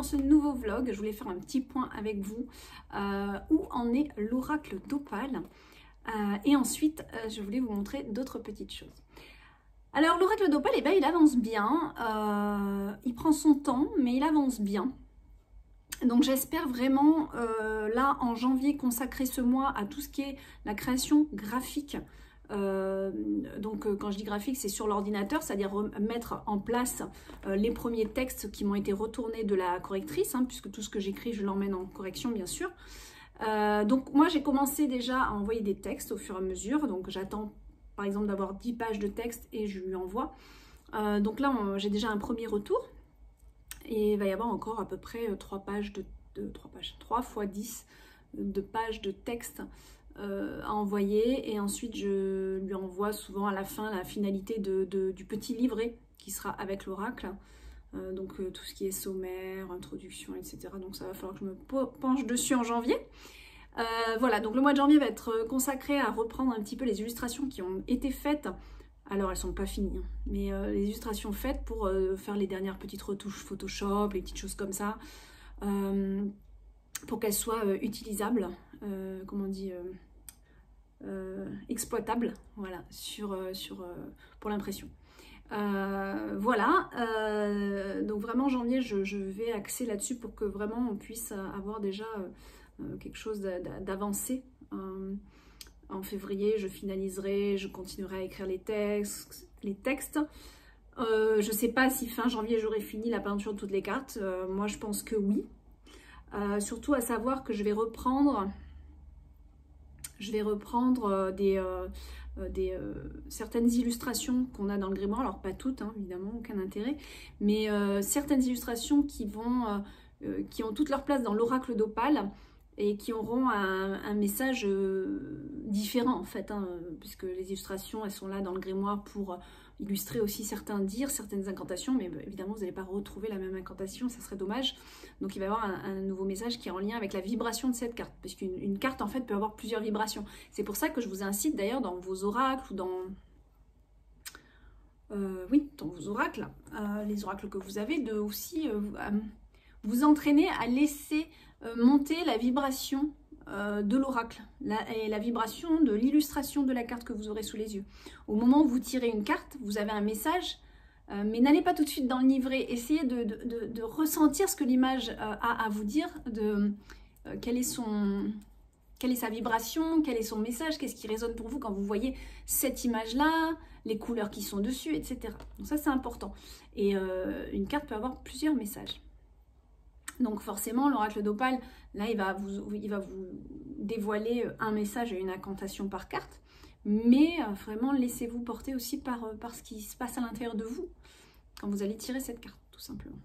Ce nouveau vlog, je voulais faire un petit point avec vous où en est l'oracle d'Opale et ensuite je voulais vous montrer d'autres petites choses. Alors l'oracle d'Opale, eh ben, il avance bien, il prend son temps mais il avance bien. Donc j'espère vraiment là en janvier consacrer ce mois à tout ce qui est la création graphique. Quand je dis graphique, c'est sur l'ordinateur, c'est-à-dire mettre en place les premiers textes qui m'ont été retournés de la correctrice, hein, puisque tout ce que j'écris, je l'emmène en correction, bien sûr. Donc moi, j'ai commencé déjà à envoyer des textes au fur et à mesure. Donc j'attends, par exemple, d'avoir 10 pages de texte et je lui envoie. Donc là, j'ai déjà un premier retour. Et il va y avoir encore à peu près 3 fois 10 de pages de texte à envoyer, et ensuite je lui envoie souvent à la fin la finalité du petit livret qui sera avec l'oracle, tout ce qui est sommaire, introduction, etc. Donc ça va falloir que je me penche dessus en janvier. Voilà, donc le mois de janvier va être consacré à reprendre un petit peu les illustrations qui ont été faites. Alors elles sont pas finies, hein, mais les illustrations faites pour faire les dernières petites retouches Photoshop, les petites choses comme ça, pour qu'elles soient utilisables, comment on dit, exploitables, voilà, pour l'impression. Voilà, donc vraiment janvier, je vais axer là-dessus pour que vraiment on puisse avoir déjà quelque chose d'avancé. En février, je finaliserai, je continuerai à écrire les textes. Je ne sais pas si fin janvier, j'aurai fini la peinture de toutes les cartes. Moi, je pense que oui. Surtout à savoir que je vais reprendre certaines illustrations qu'on a dans le grimoire. Alors, pas toutes, hein, évidemment, aucun intérêt. Mais certaines illustrations qui ont toute leur place dans l'oracle d'Opale, et qui auront un message différent en fait, hein, puisque les illustrations, elles sont là dans le grimoire pour illustrer aussi certains dires, certaines incantations, mais évidemment vous n'allez pas retrouver la même incantation, ça serait dommage. Donc il va y avoir un nouveau message qui est en lien avec la vibration de cette carte, parce qu'une carte en fait peut avoir plusieurs vibrations. C'est pour ça que je vous incite d'ailleurs dans vos oracles ou dans... dans vos oracles, les oracles que vous avez, de aussi vous entraîner à laisser monter la vibration de l'oracle et la vibration de l'illustration de la carte que vous aurez sous les yeux. Au moment où vous tirez une carte, vous avez un message, mais n'allez pas tout de suite dans le livret. Essayez de ressentir ce que l'image a à vous dire, quelle est sa vibration, quel est son message, qu'est-ce qui résonne pour vous quand vous voyez cette image-là, les couleurs qui sont dessus, etc. Donc ça, c'est important. Et une carte peut avoir plusieurs messages. Donc forcément, l'oracle d'Opale, là, il va vous dévoiler un message et une incantation par carte. Mais vraiment, laissez-vous porter aussi par ce qui se passe à l'intérieur de vous quand vous allez tirer cette carte, tout simplement.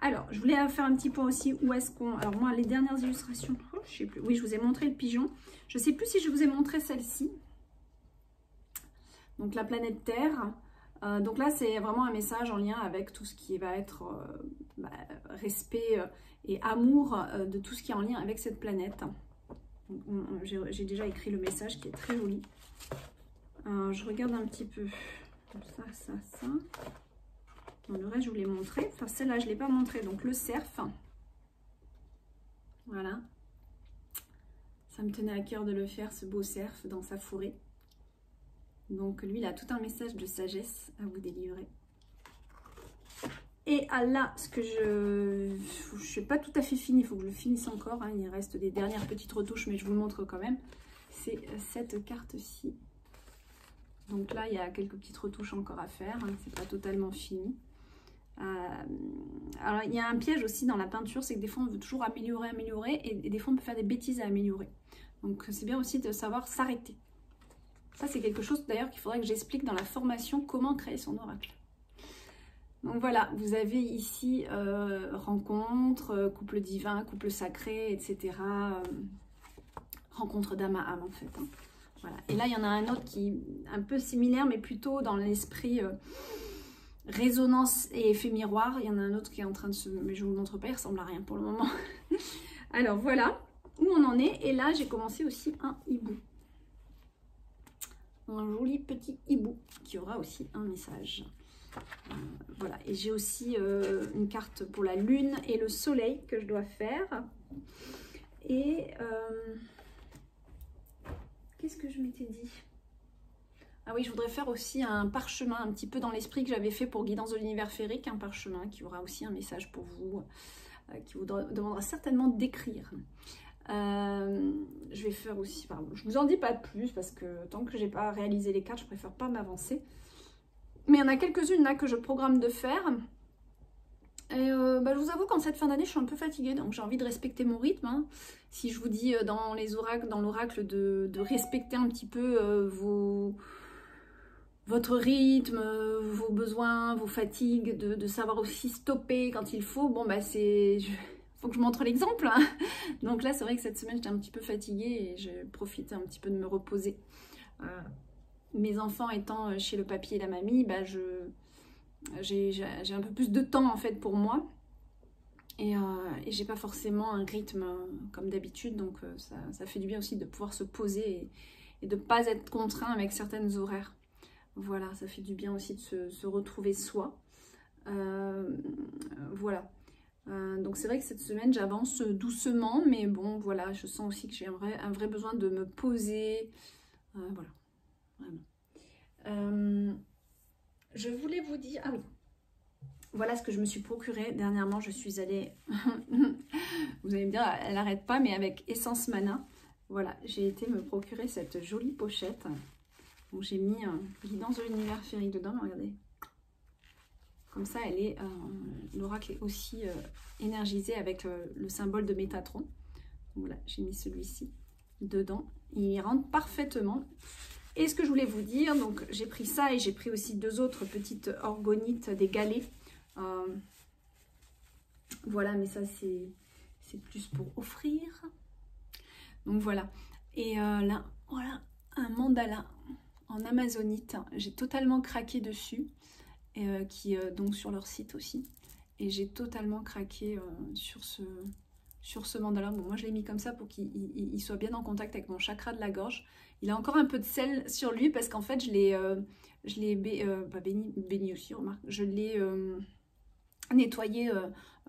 Alors, je voulais faire un petit point aussi. Où est-ce qu'on... Alors moi, les dernières illustrations... Oh, je sais plus. Oui, je vous ai montré le pigeon. Je ne sais plus si je vous ai montré celle-ci. donc la planète Terre. Donc là, c'est vraiment un message en lien avec tout ce qui va être respect et amour de tout ce qui est en lien avec cette planète. J'ai déjà écrit le message qui est très joli. Je regarde un petit peu. Ça. Bon, le reste, je vous l'ai montré. Enfin, celle-là, je ne l'ai pas montré. Donc, le cerf. Voilà. Ça me tenait à cœur de le faire, ce beau cerf dans sa forêt. Donc lui, il a tout un message de sagesse à vous délivrer. Et là, ce que je ne suis pas tout à fait fini, il faut que je le finisse encore. Hein. Il reste des dernières petites retouches, mais je vous le montre quand même. C'est cette carte-ci. Donc là, il y a quelques petites retouches encore à faire. Hein. C'est pas totalement fini. Alors, il y a un piège aussi dans la peinture, c'est que des fois, on veut toujours améliorer, et des fois, on peut faire des bêtises à améliorer. Donc, c'est bien aussi de savoir s'arrêter. Ça, c'est quelque chose d'ailleurs qu'il faudrait que j'explique dans la formation, comment créer son oracle. Donc voilà, vous avez ici rencontre, couple divin, couple sacré, etc. Rencontre d'âme à âme en fait. Hein. Voilà. Et là, il y en a un autre qui est un peu similaire, mais plutôt dans l'esprit résonance et effet miroir. Il y en a un autre qui est en train de se... Mais je ne vous le montre pas, il ne ressemble à rien pour le moment. Alors voilà où on en est. Et là, j'ai commencé aussi un hibou. Un joli petit hibou qui aura aussi un message. Voilà, et j'ai aussi une carte pour la lune et le soleil que je dois faire. Et qu'est-ce que je m'étais dit? Ah oui, je voudrais faire aussi un parchemin un petit peu dans l'esprit que j'avais fait pour Guidance de l'univers féerique, un parchemin qui aura aussi un message pour vous, qui vous demandera certainement d'écrire. Je vais faire aussi, enfin, je vous en dis pas plus parce que tant que j'ai pas réalisé les cartes, je préfère pas m'avancer. Mais il y en a quelques-unes là que je programme de faire. Et je vous avoue qu'en cette fin d'année, je suis un peu fatiguée, donc j'ai envie de respecter mon rythme. Hein. Si je vous dis dans les oracles, dans l'oracle de respecter un petit peu votre rythme, vos besoins, vos fatigues, de savoir aussi stopper quand il faut, bon bah c'est... Faut que je montre l'exemple. Hein. Donc là, c'est vrai que cette semaine, j'étais un petit peu fatiguée et j'ai profité un petit peu de me reposer. Mes enfants étant chez le papy et la mamie, bah j'ai un peu plus de temps en fait pour moi. Et j'ai pas forcément un rythme comme d'habitude. Donc ça fait du bien aussi de pouvoir se poser et de ne pas être contraint avec certaines horaires. Voilà, ça fait du bien aussi de se retrouver soi. Voilà. Donc c'est vrai que cette semaine j'avance doucement, mais bon voilà, je sens aussi que j'ai un vrai besoin de me poser, voilà, vraiment. Je voulais vous dire, ah oui, voilà ce que je me suis procuré dernièrement. Je suis allée, vous allez me dire, elle n'arrête pas, mais avec Essence Mana, voilà, j'ai été me procurer cette jolie pochette. Donc j'ai mis Guidance de l'univers féerique dedans, regardez. Comme ça, elle est, l'oracle est aussi énergisé avec le symbole de Métatron. Voilà, j'ai mis celui-ci dedans. Il rentre parfaitement. Et ce que je voulais vous dire, donc j'ai pris ça et j'ai pris aussi deux autres petites orgonites, des galets. Voilà, mais ça c'est plus pour offrir. Donc voilà. Et là, voilà, un mandala en amazonite. J'ai totalement craqué dessus. Qui donc sur leur site aussi, et j'ai totalement craqué sur ce mandala. Bon, moi je l'ai mis comme ça pour qu'il soit bien en contact avec mon chakra de la gorge. Il a encore un peu de sel sur lui parce qu'en fait je l'ai béni aussi, remarque, je l'ai nettoyé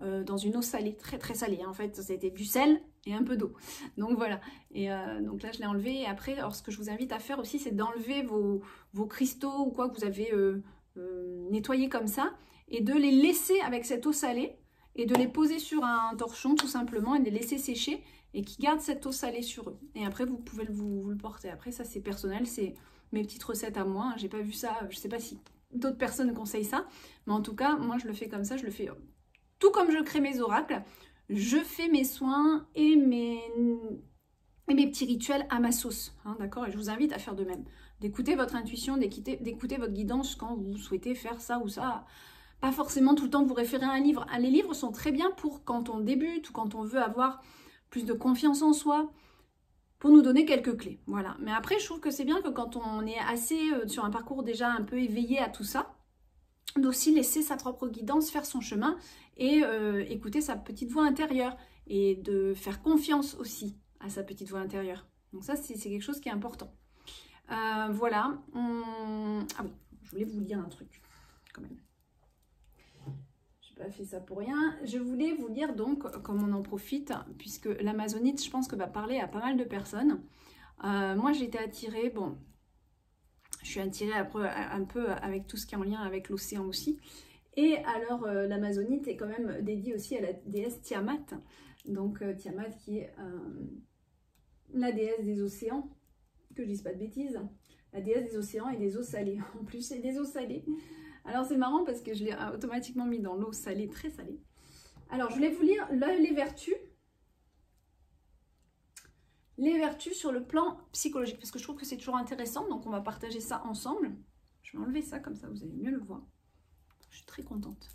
dans une eau salée, très très salée. En fait c'était du sel et un peu d'eau, donc voilà. Et donc là je l'ai enlevé. Et après, alors ce que je vous invite à faire aussi, c'est d'enlever vos cristaux ou quoi que vous avez nettoyer comme ça, et de les laisser avec cette eau salée et de les poser sur un torchon tout simplement et de les laisser sécher et qui gardent cette eau salée sur eux. Et après vous pouvez vous le porter. Après ça c'est personnel, c'est mes petites recettes à moi. J'ai pas vu ça, je sais pas si d'autres personnes conseillent ça, mais en tout cas moi je le fais comme ça. Je le fais tout comme je crée mes oracles. Je fais mes soins et mes petits rituels à ma sauce, hein, d'accord? Et je vous invite à faire de même. D'écouter votre intuition, d'écouter votre guidance quand vous souhaitez faire ça ou ça. Pas forcément tout le temps vous référer à un livre. Les livres sont très bien pour quand on débute ou quand on veut avoir plus de confiance en soi. pour nous donner quelques clés. Voilà. Mais après, je trouve que c'est bien que quand on est assez sur un parcours déjà un peu éveillé à tout ça, d'aussi laisser sa propre guidance faire son chemin et écouter sa petite voix intérieure et de faire confiance aussi à sa petite voix intérieure. Donc ça, c'est quelque chose qui est important. Voilà. Ah oui, je voulais vous lire un truc quand même. Pas fait ça pour rien. Je voulais vous dire donc, comme on en profite, puisque l'amazonite, je pense que va parler à pas mal de personnes. Moi, j'ai été attirée, bon, je suis attirée après, un peu avec tout ce qui est en lien avec l'océan aussi. Et alors, l'amazonite est quand même dédiée aussi à la déesse Tiamat. Donc, Tiamat qui est la déesse des océans, que je dise pas de bêtises, la déesse des océans et des eaux salées. En plus, c'est des eaux salées. Alors c'est marrant parce que je l'ai automatiquement mis dans l'eau salée, très salée. Alors je voulais vous lire les vertus. Les vertus sur le plan psychologique, parce que je trouve que c'est toujours intéressant, donc on va partager ça ensemble. Je vais enlever ça, comme ça vous allez mieux le voir. Je suis très contente.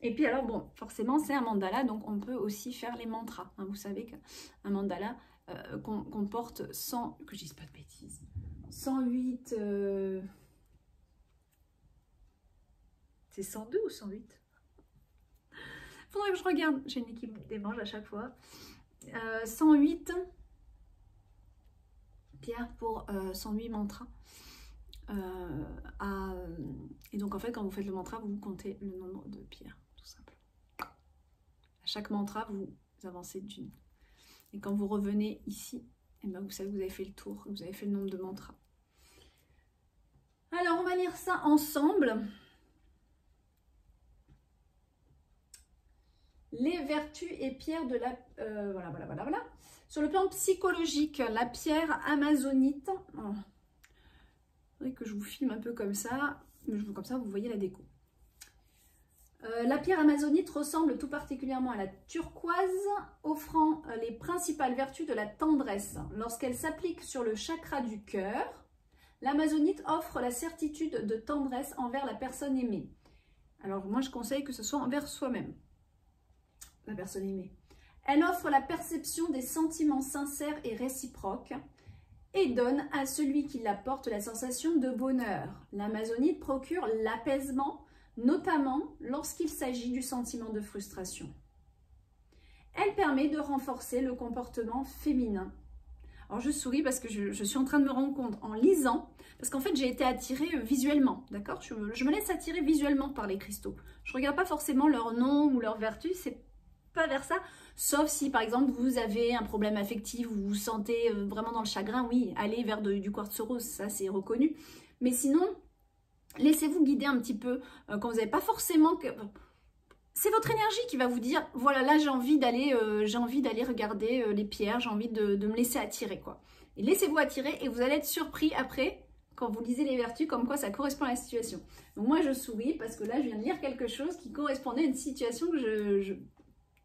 Et puis alors bon, forcément c'est un mandala, donc on peut aussi faire les mantras. Hein, vous savez qu'un mandala comporte 100, que je dise pas de bêtises, 108... C'est 102 ou 108? Faudrait que je regarde. J'ai une équipe des manches à chaque fois. 108 pierres pour 108 mantras. Et donc en fait, quand vous faites le mantra, vous comptez le nombre de pierres, tout simplement. À chaque mantra, vous avancez d'une. Et quand vous revenez ici, eh ben, vous savez que vous avez fait le tour, vous avez fait le nombre de mantras. Alors, on va lire ça ensemble. Les vertus et pierres de la... voilà. Sur le plan psychologique, la pierre amazonite... Oh, il faudrait que je vous filme un peu comme ça. Comme ça, vous voyez la déco. La pierre amazonite ressemble tout particulièrement à la turquoise, offrant les principales vertus de la tendresse. Lorsqu'elle s'applique sur le chakra du cœur, l'amazonite offre la certitude de tendresse envers la personne aimée. Alors moi, je conseille que ce soit envers soi-même. La personne aimée. Elle offre la perception des sentiments sincères et réciproques et donne à celui qui la porte la sensation de bonheur. L'amazonite procure l'apaisement, notamment lorsqu'il s'agit du sentiment de frustration. Elle permet de renforcer le comportement féminin. Alors je souris parce que je suis en train de me rendre compte en lisant, parce qu'en fait j'ai été attirée visuellement, d'accord, je me laisse attirer visuellement par les cristaux. Je ne regarde pas forcément leur nom ou leur vertu, c'est pas vers ça, sauf si par exemple vous avez un problème affectif, vous vous sentez vraiment dans le chagrin, oui, allez vers du quartz rose, ça c'est reconnu. Mais sinon, laissez-vous guider un petit peu quand vous n'avez pas forcément... C'est votre énergie qui va vous dire, voilà, là j'ai envie d'aller regarder les pierres, j'ai envie de me laisser attirer, quoi. Et laissez-vous attirer et vous allez être surpris après, quand vous lisez les vertus, comme quoi ça correspond à la situation. Donc moi je souris parce que là je viens de lire quelque chose qui correspondait à une situation que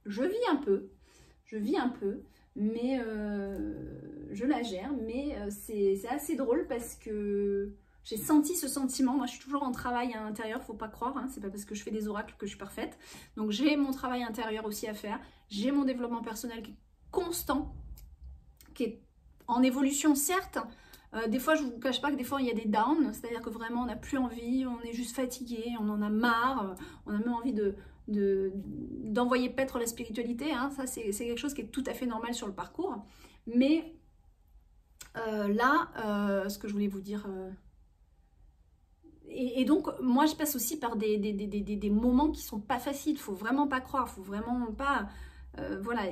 je vis un peu, mais je la gère, mais c'est assez drôle parce que j'ai senti ce sentiment. Moi, je suis toujours en travail à l'intérieur, faut pas croire, hein, c'est pas parce que je fais des oracles que je suis parfaite. Donc, j'ai mon travail intérieur aussi à faire, j'ai mon développement personnel qui est constant, qui est en évolution, certes. Des fois, je vous cache pas que des fois, il y a des downs, c'est-à-dire que vraiment, on n'a plus envie, on est juste fatigué, on en a marre, on a même envie d'envoyer paître la spiritualité, hein. Ça c'est quelque chose qui est tout à fait normal sur le parcours, mais là, ce que je voulais vous dire, et donc moi je passe aussi par des moments qui sont pas faciles, faut vraiment pas croire, faut vraiment pas, voilà,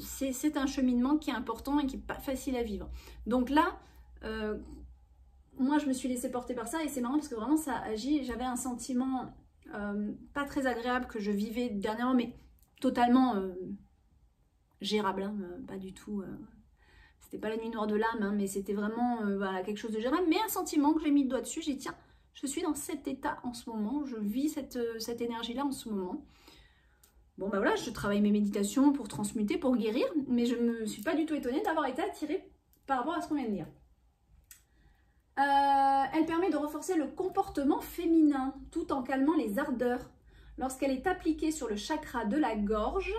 c'est un cheminement qui est important et qui est pas facile à vivre. Donc là, moi je me suis laissée porter par ça et c'est marrant parce que vraiment ça agit, j'avais un sentiment pas très agréable que je vivais dernièrement, mais totalement gérable, hein, pas du tout, c'était pas la nuit noire de l'âme, hein, mais c'était vraiment voilà, quelque chose de gérable, mais un sentiment que j'ai mis le doigt dessus, j'ai dit tiens, je suis dans cet état en ce moment, je vis cette énergie-là en ce moment. Bon ben voilà, je travaille mes méditations pour transmuter, pour guérir, mais je me suis pas du tout étonnée d'avoir été attirée par rapport à ce qu'on vient de dire. Elle permet de renforcer le comportement féminin tout en calmant les ardeurs. Lorsqu'elle est appliquée sur le chakra de la gorge,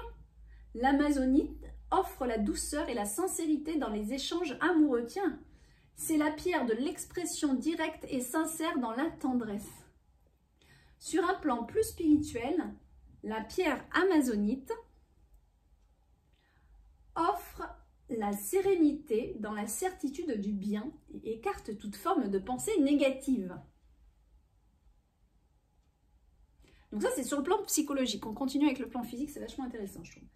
l'amazonite offre la douceur et la sincérité dans les échanges amoureux. Tiens, c'est la pierre de l'expression directe et sincère dans la tendresse. Sur un plan plus spirituel, la pierre amazonite offre la sérénité dans la certitude du bien et écarte toute forme de pensée négative. Donc ça, c'est sur le plan psychologique. On continue avec le plan physique, c'est vachement intéressant, je trouve.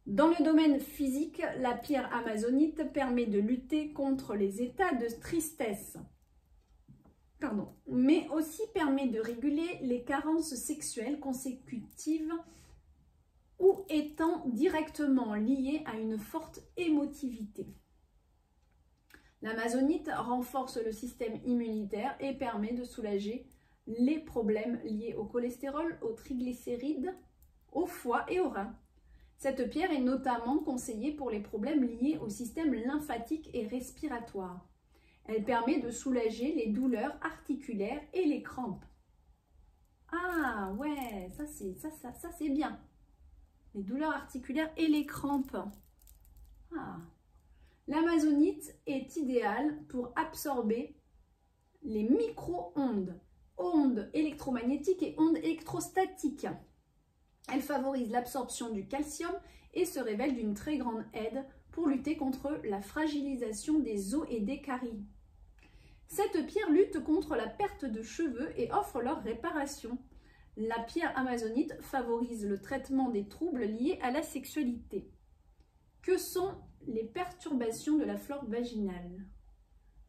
Dans le domaine physique, la pierre amazonite permet de lutter contre les états de tristesse, mais aussi permet de réguler les carences sexuelles consécutives ou étant directement liées à une forte émotivité. L'amazonite renforce le système immunitaire et permet de soulager les problèmes liés au cholestérol, aux triglycérides, au foie et aux reins. Cette pierre est notamment conseillée pour les problèmes liés au système lymphatique et respiratoire. Elle permet de soulager les douleurs articulaires et les crampes. Ah ouais, ça c'est bien. Les douleurs articulaires et les crampes. Ah. L'amazonite est idéale pour absorber les micro-ondes, ondes électromagnétiques et ondes électrostatiques. Elle favorise l'absorption du calcium et se révèle d'une très grande aide pour lutter contre la fragilisation des os et des caries. Cette pierre lutte contre la perte de cheveux et offre leur réparation. La pierre amazonite favorise le traitement des troubles liés à la sexualité. Que sont les perturbations de la flore vaginale?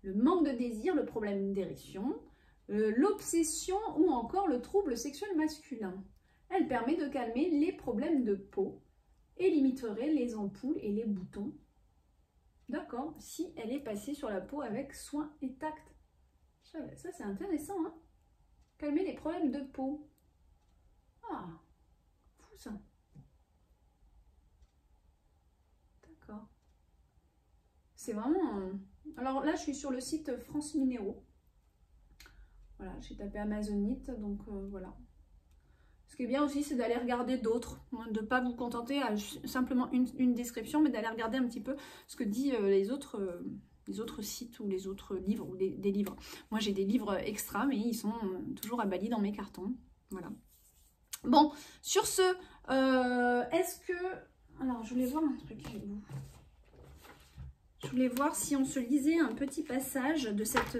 Le manque de désir, le problème d'érection, l'obsession ou encore le trouble sexuel masculin. Elle permet de calmer les problèmes de peau et limiterait les ampoules et les boutons. D'accord, si elle est passée sur la peau avec soin et tact. Ça c'est intéressant, hein. Calmer les problèmes de peau. Ah, fou ça. D'accord. C'est vraiment... Alors là, je suis sur le site France Minéraux. Voilà, j'ai tapé amazonite, donc voilà. Ce qui est bien aussi, c'est d'aller regarder d'autres, de ne pas vous contenter à simplement une description, mais d'aller regarder un petit peu ce que disent les autres sites ou les autres livres, ou des livres. Moi, j'ai des livres extra, mais ils sont toujours à Bali dans mes cartons. Voilà. Bon, sur ce, est-ce que... Alors, je voulais voir un truc avec vous. Je voulais voir si on se lisait un petit passage de cette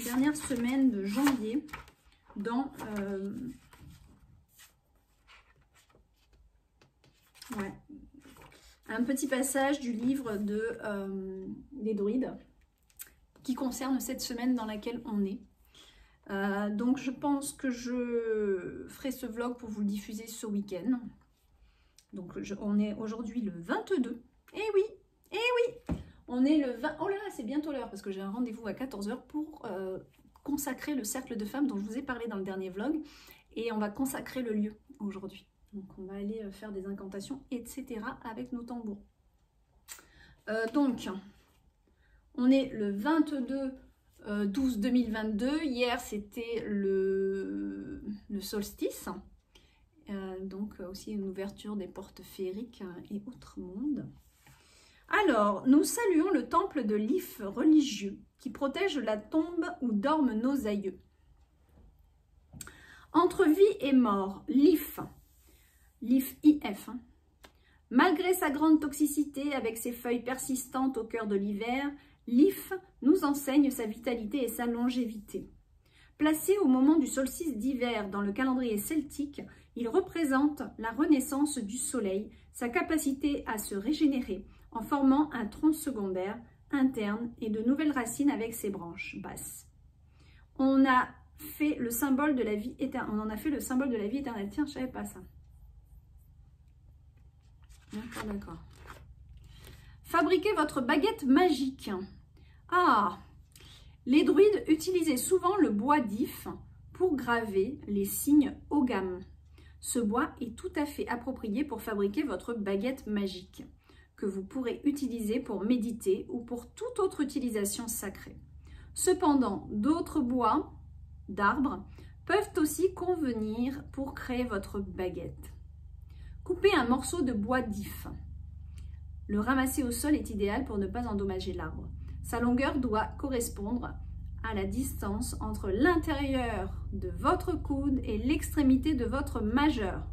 dernière semaine de janvier dans... Ouais. Un petit passage du livre des druides qui concerne cette semaine dans laquelle on est. Donc je pense que je ferai ce vlog pour vous le diffuser ce week-end. Donc on est aujourd'hui le 22. Eh oui, eh oui, on est le 20. Oh là là, c'est bientôt l'heure parce que j'ai un rendez-vous à 14 h pour consacrer le cercle de femmes dont je vous ai parlé dans le dernier vlog. Et on va consacrer le lieu aujourd'hui. Donc on va aller faire des incantations, etc. avec nos tambours. Donc, on est le 22/12/2022. Hier, c'était le solstice. Donc aussi une ouverture des portes féeriques et autres mondes. Alors, nous saluons le temple de l'If religieux qui protège la tombe où dorment nos aïeux. Entre vie et mort, l'If, l'If, malgré sa grande toxicité avec ses feuilles persistantes au cœur de l'hiver, l'If nous enseigne sa vitalité et sa longévité. Placé au moment du solstice d'hiver dans le calendrier celtique, il représente la renaissance du soleil, sa capacité à se régénérer en formant un tronc secondaire interne et de nouvelles racines avec ses branches basses. On a fait le symbole de la vie éternelle. On en a fait le symbole de la vie éternelle. Tiens, je savais pas ça. D'accord, d'accord. Fabriquez votre baguette magique. Ah, les druides utilisaient souvent le bois d'if pour graver les signes Ogam. Ce bois est tout à fait approprié pour fabriquer votre baguette magique, que vous pourrez utiliser pour méditer ou pour toute autre utilisation sacrée. Cependant, d'autres bois d'arbres peuvent aussi convenir pour créer votre baguette. Coupez un morceau de bois d'if. Le ramasser au sol est idéal pour ne pas endommager l'arbre. Sa longueur doit correspondre à la distance entre l'intérieur de votre coude et l'extrémité de votre majeur.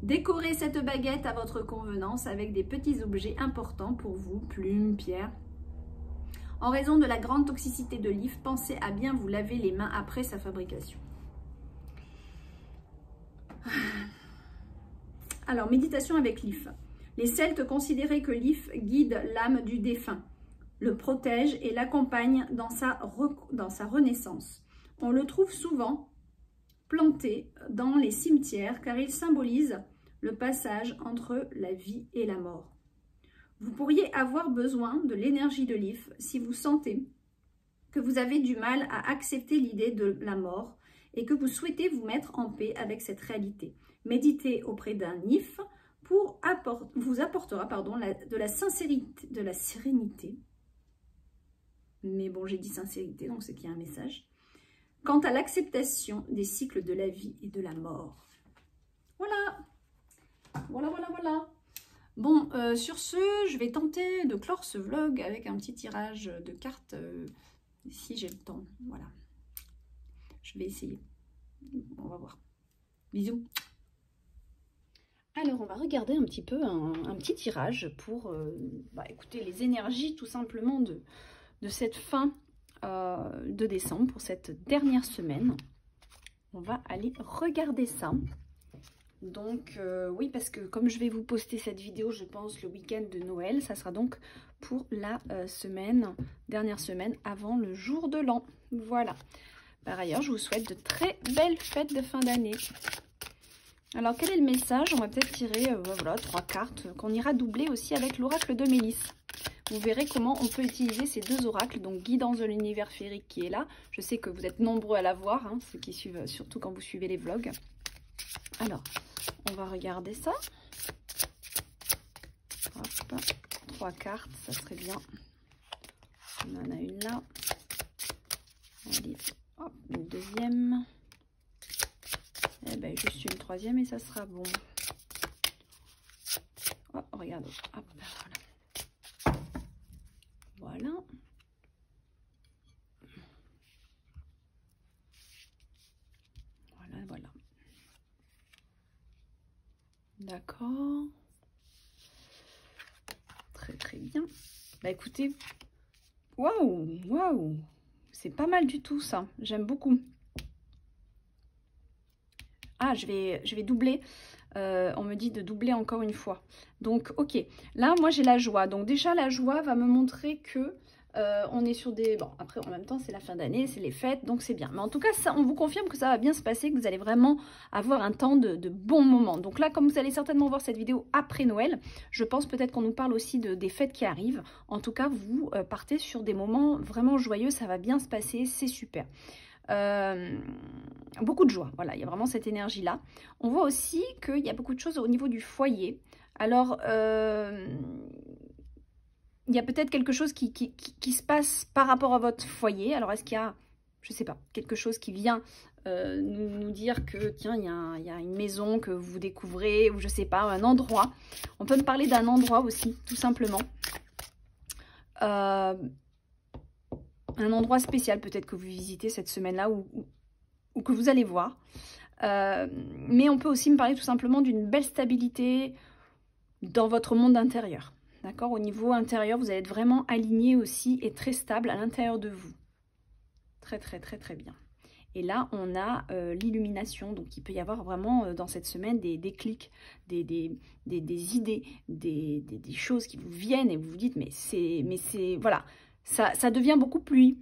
Décorez cette baguette à votre convenance avec des petits objets importants pour vous, plumes, pierres. En raison de la grande toxicité de l'if, pensez à bien vous laver les mains après sa fabrication. Alors, méditation avec l'if. Les Celtes considéraient que l'if guide l'âme du défunt, le protège et l'accompagne dans sa renaissance. On le trouve souvent planté dans les cimetières car il symbolise le passage entre la vie et la mort. Vous pourriez avoir besoin de l'énergie de l'if si vous sentez que vous avez du mal à accepter l'idée de la mort et que vous souhaitez vous mettre en paix avec cette réalité. Méditez auprès d'un if vous apportera de la sincérité, de la sérénité. Mais bon, j'ai dit sincérité, donc c'est qu'il y a un message. Quant à l'acceptation des cycles de la vie et de la mort. Voilà. Voilà. Bon, sur ce, je vais tenter de clore ce vlog avec un petit tirage de cartes, si j'ai le temps. Voilà. Je vais essayer. On va voir. Bisous. Alors, on va regarder un petit peu un petit tirage pour écouter les énergies tout simplement de cette fin de décembre, pour cette dernière semaine. On va aller regarder ça. Donc, oui, parce que comme je vais vous poster cette vidéo, je pense, le week-end de Noël, ça sera donc pour la dernière semaine avant le jour de l'an. Voilà. Par ailleurs, je vous souhaite de très belles fêtes de fin d'année. Alors, quel est le message? On va peut-être tirer voilà, 3 cartes qu'on ira doubler aussi avec l'oracle de Mélisse. Vous verrez comment on peut utiliser ces deux oracles, donc guidance de l'univers féerique qui est là. Je sais que vous êtes nombreux à la voir, hein, ceux qui suivent, surtout quand vous suivez les vlogs. Alors, on va regarder ça. Hop, 3 cartes, ça serait bien. On en a une là. Allez, hop, une deuxième. Eh ben, juste une troisième et ça sera bon. Oh, regardez. Hop, voilà. Voilà. Voilà. D'accord. Très bien. Bah écoutez, waouh, c'est pas mal du tout ça. J'aime beaucoup. Ah, je vais doubler. On me dit de doubler encore une fois. Donc, ok. Là, moi, j'ai la joie. Donc, déjà, la joie va me montrer que on est sur des... Bon, après, en même temps, c'est la fin d'année, c'est les fêtes, donc c'est bien. Mais en tout cas, ça, on vous confirme que ça va bien se passer, que vous allez vraiment avoir un temps de bons moments. Donc là, comme vous allez certainement voir cette vidéo après Noël, je pense peut-être qu'on nous parle aussi des fêtes qui arrivent. En tout cas, vous partez sur des moments vraiment joyeux, ça va bien se passer, c'est super. Beaucoup de joie, voilà, il y a vraiment cette énergie là. On voit aussi qu'il y a beaucoup de choses au niveau du foyer. Alors il y a peut-être quelque chose qui se passe par rapport à votre foyer. Alors est-ce qu'il y a, je sais pas, quelque chose qui vient nous dire que tiens, il y a une maison que vous découvrez, ou je sais pas, un endroit. On peut me parler d'un endroit aussi, tout simplement. Un endroit spécial peut-être que vous visitez cette semaine-là ou que vous allez voir. Mais on peut aussi me parler tout simplement d'une belle stabilité dans votre monde intérieur. D'accord? Au niveau intérieur, vous allez être vraiment aligné aussi et très stable à l'intérieur de vous. Très bien. Et là, on a l'illumination. Donc, il peut y avoir vraiment dans cette semaine des déclics, des idées, des choses qui vous viennent et vous vous dites, mais c'est voilà. Ça devient beaucoup plus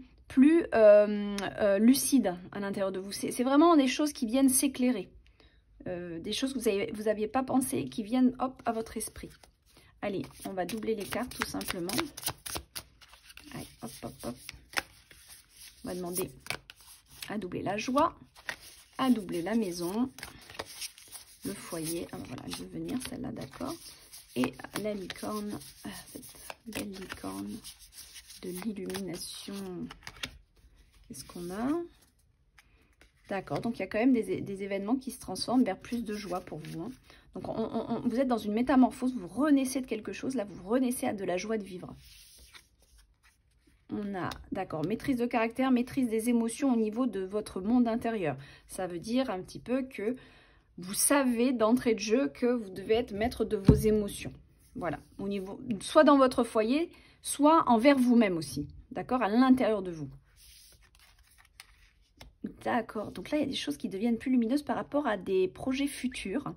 lucide à l'intérieur de vous. C'est vraiment des choses qui viennent s'éclairer. Des choses que vous n'aviez pas pensé, qui viennent hop à votre esprit. Allez, on va doubler les cartes tout simplement. Allez, hop. On va demander à doubler la joie, à doubler la maison, le foyer. Ah, voilà, elle veut venir celle-là, d'accord. Et la licorne, cette belle licorne de l'illumination. Qu'est-ce qu'on a? D'accord, donc il y a quand même des événements qui se transforment vers plus de joie pour vous. Hein. Donc vous êtes dans une métamorphose, vous renaissez de quelque chose, là vous renaissez à de la joie de vivre. On a, d'accord, maîtrise de caractère, maîtrise des émotions au niveau de votre monde intérieur. Ça veut dire un petit peu que vous savez d'entrée de jeu que vous devez être maître de vos émotions. Voilà, au niveau, soit dans votre foyer, soit envers vous-même aussi. D'accord, à l'intérieur de vous. D'accord, donc là, il y a des choses qui deviennent plus lumineuses par rapport à des projets futurs,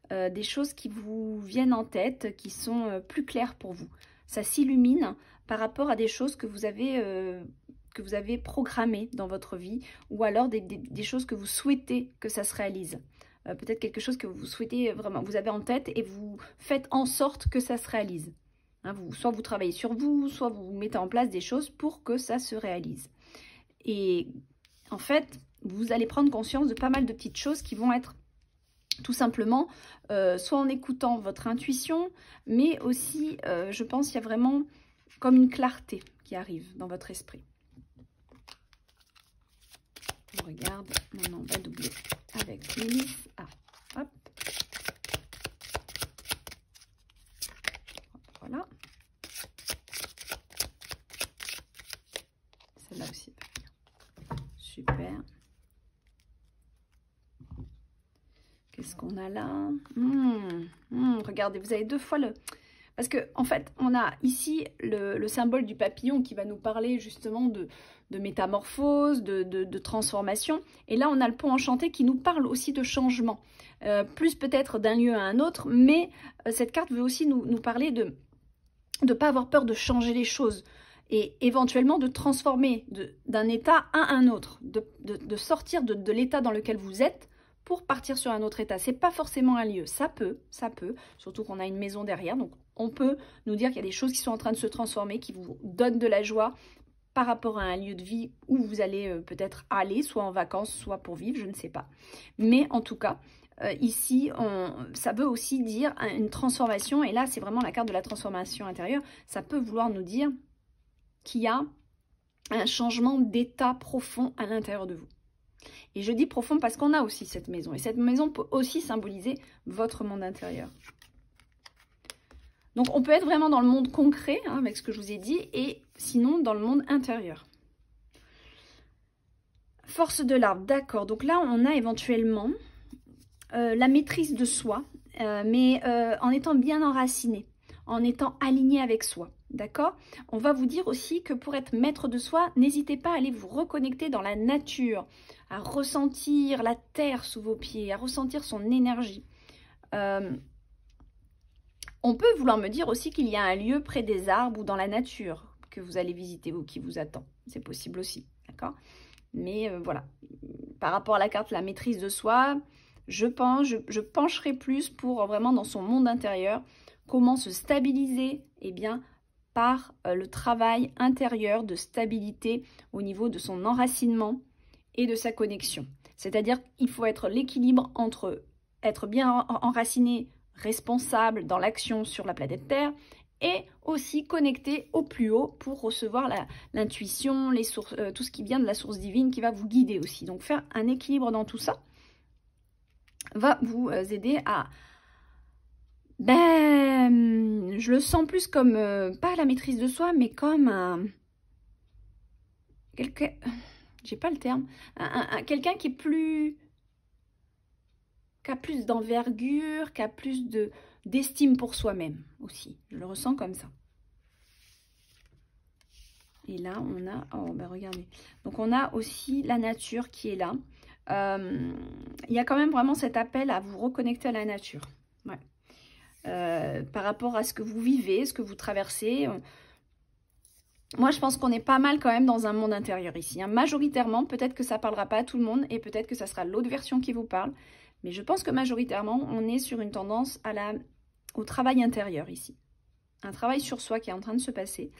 des choses qui vous viennent en tête, qui sont plus claires pour vous. Ça s'illumine par rapport à des choses que vous avez programmées dans votre vie, ou alors des choses que vous souhaitez que ça se réalise. Peut-être quelque chose que vous souhaitez vraiment, vous avez en tête et vous faites en sorte que ça se réalise. Hein, soit vous travaillez sur vous, soit vous mettez en place des choses pour que ça se réalise. Et en fait, vous allez prendre conscience de pas mal de petites choses qui vont être tout simplement, soit en écoutant votre intuition, mais aussi, je pense qu'il y a vraiment comme une clarté qui arrive dans votre esprit. On regarde, maintenant on va doubler avec Mélisse. Ah, hop. Voilà. Celle-là aussi. Super. Qu'est-ce qu'on a là? Regardez, vous avez deux fois le... Parce que en fait, on a ici le symbole du papillon qui va nous parler justement de métamorphose, de transformation. Et là, on a le pont enchanté qui nous parle aussi de changement. Plus peut-être d'un lieu à un autre, mais cette carte veut aussi nous parler de ne pas avoir peur de changer les choses. Et éventuellement de transformer d'un état à un autre. De sortir de l'état dans lequel vous êtes pour partir sur un autre état. C'est pas forcément un lieu, ça peut, surtout qu'on a une maison derrière, donc on peut nous dire qu'il y a des choses qui sont en train de se transformer, qui vous donnent de la joie par rapport à un lieu de vie où vous allez peut-être aller, soit en vacances, soit pour vivre, je ne sais pas. Mais en tout cas, ici, ça veut aussi dire une transformation, et là c'est vraiment la carte de la transformation intérieure, ça peut vouloir nous dire qu'il y a un changement d'état profond à l'intérieur de vous. Et je dis profond parce qu'on a aussi cette maison. Et cette maison peut aussi symboliser votre monde intérieur. Donc on peut être vraiment dans le monde concret, hein, avec ce que je vous ai dit, et sinon dans le monde intérieur. Force de l'arbre, d'accord. Donc là, on a éventuellement la maîtrise de soi, mais en étant bien enraciné, en étant aligné avec soi. D'accord? On va vous dire aussi que pour être maître de soi, n'hésitez pas à aller vous reconnecter dans la nature, à ressentir la terre sous vos pieds, à ressentir son énergie. On peut vouloir me dire aussi qu'il y a un lieu près des arbres ou dans la nature que vous allez visiter ou qui vous attend. C'est possible aussi, d'accord? Mais voilà, par rapport à la carte la maîtrise de soi, je pencherai plus pour vraiment dans son monde intérieur, comment se stabiliser, eh bien, par le travail intérieur de stabilité au niveau de son enracinement et de sa connexion. C'est-à-dire qu'il faut être l'équilibre entre être bien enraciné, responsable dans l'action sur la planète Terre et aussi connecté au plus haut pour recevoir l'intuition, les sources, tout ce qui vient de la source divine qui va vous guider aussi. Donc faire un équilibre dans tout ça va vous aider à... je le sens plus comme, pas la maîtrise de soi, mais comme un... j'ai pas le terme. Quelqu'un qui est plus... qui a plus d'envergure, qui a plus d'estime pour soi-même aussi. Je le ressens comme ça. Et là, on a... Oh, ben regardez. Donc, on a aussi la nature qui est là. Il y a quand même vraiment cet appel à vous reconnecter à la nature. Ouais. Par rapport à ce que vous vivez, ce que vous traversez. Moi, je pense qu'on est pas mal quand même dans un monde intérieur ici. Hein. Majoritairement, peut-être que ça ne parlera pas à tout le monde et peut-être que ça sera l'autre version qui vous parle. Mais je pense que majoritairement, on est sur une tendance au travail intérieur ici. Un travail sur soi qui est en train de se passer.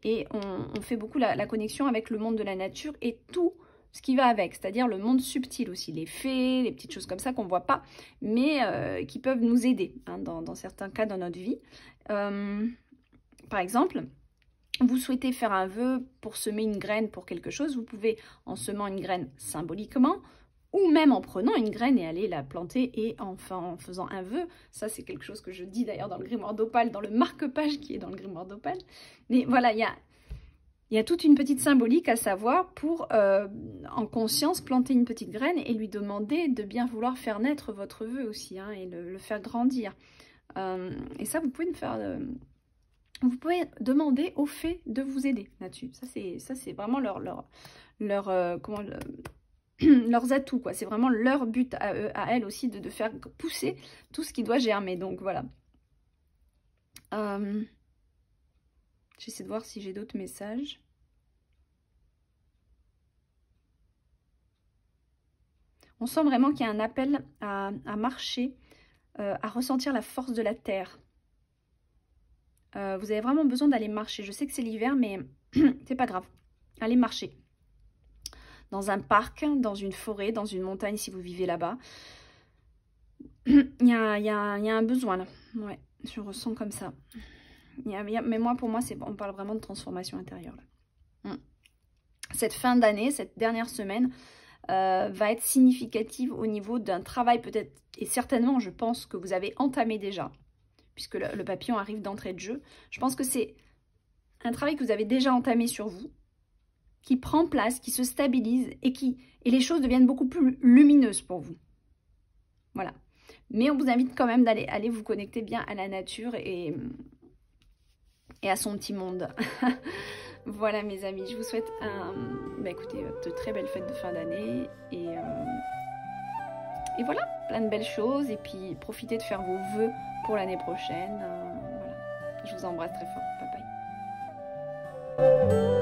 Et on fait beaucoup la connexion avec le monde de la nature et tout ce qui va avec. C'est-à-dire le monde subtil aussi. Les fées, les petites choses comme ça qu'on ne voit pas, mais qui peuvent nous aider hein, dans certains cas dans notre vie. Par exemple... Vous souhaitez faire un vœu pour semer une graine pour quelque chose, vous pouvez, en semant une graine symboliquement, ou même en prenant une graine et aller la planter et enfin en faisant un vœu. Ça, c'est quelque chose que je dis d'ailleurs dans le grimoire d'Opale, dans le marque-page qui est dans le grimoire d'Opale. Mais voilà, il y a toute une petite symbolique à savoir pour, en conscience, planter une petite graine et lui demander de bien vouloir faire naître votre vœu aussi, hein, et le faire grandir. Et ça, vous pouvez le faire... vous pouvez demander aux fées de vous aider là-dessus. Ça, c'est vraiment leurs atouts, quoi. C'est vraiment leur but à eux, à elles aussi, de faire pousser tout ce qui doit germer. Donc voilà. J'essaie de voir si j'ai d'autres messages. On sent vraiment qu'il y a un appel à marcher, à ressentir la force de la terre. Vous avez vraiment besoin d'aller marcher. Je sais que c'est l'hiver, mais c'est pas grave. Allez marcher. Dans un parc, dans une forêt, dans une montagne, si vous vivez là-bas. Il y a un besoin là. Ouais, je ressens comme ça. Mais pour moi, on parle vraiment de transformation intérieure là. Cette fin d'année, cette dernière semaine, va être significative au niveau d'un travail peut-être, et certainement, je pense que vous avez entamé déjà, puisque le papillon arrive d'entrée de jeu. Je pense que c'est un travail que vous avez déjà entamé sur vous, qui prend place, qui se stabilise et les choses deviennent beaucoup plus lumineuses pour vous. Voilà. Mais on vous invite quand même d'aller vous connecter bien à la nature et à son petit monde. Voilà mes amis, je vous souhaite écoutez, de très belles fêtes de fin d'année et voilà, plein de belles choses et puis profitez de faire vos vœux pour l'année prochaine. Voilà. Je vous embrasse très fort. Bye bye.